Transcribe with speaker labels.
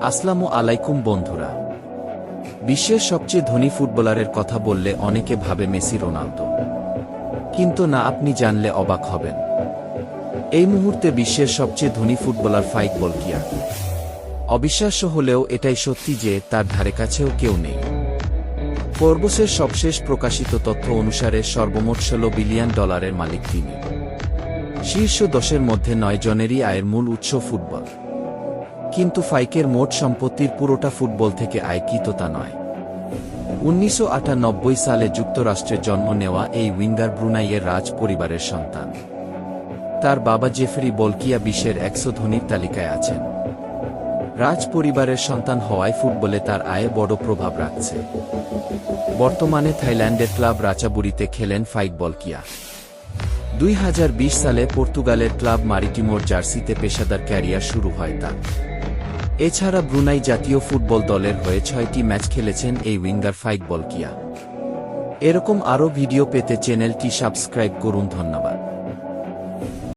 Speaker 1: আসসালামু আলাইকুম বন্ধুরা। বিশ্বের সবচেয়ে ধনী ফুটবলারের কথা বললে অনেকে ভাবে মেসি, রোনালদো। কিন্তু না, আপনি জানলে অবাক হবেন। এই মুহূর্তে বিশ্বের সবচেয়ে ধনী ফুটবলার ফাইক বলকিয়া। অবিশ্বাস্য হলেও এটাই সত্যি যে তার ধারেকাছেও কেউ নেই। ফোর্বসের সবশেষ প্রকাশিত তথ্য অনুসারে সর্বমোট $16 বিলিয়ন মালিক তিনি। শীর্ষ 10-এর মধ্যে 9 জনেরই আয়ের মূল উৎস ফুটবল। কিন্তু ফাইকের মোট সম্পত্তির পুরোটা ফুটবল থেকে আয় কি তা নয়। 1998 সালে যুক্তরাষ্ট্রে জন্ম নেওয়া এই উইঙ্গার ব্রুনাইয়ের রাজ পরিবারের সন্তান। তার বাবা জেফরি বলকিয়া বিশ্বের 100 ধনীর তালিকায় আছেন। রাজ পরিবারের সন্তান হওয়ায় ফুটবলে তার আয়ে বড় প্রভাব রাখছে। বর্তমানে থাইল্যান্ডের ক্লাব রাচাবুরিতে খেলেন ফাইক বলকিয়া। 2020 সালে পর্তুগালের ক্লাব মারিটিমোর জার্সিতে পেশাদার ক্যারিয়ার শুরু হয় তার। এছাড়া ব্রুনাই জাতীয় ফুটবল দলের হয়ে 6টি ম্যাচ খেলেছেন এই উইঙ্গার ফাইক বলকিয়া। এরকম আরও ভিডিও পেতে চ্যানেলটি সাবস্ক্রাইব করুন। ধন্যবাদ।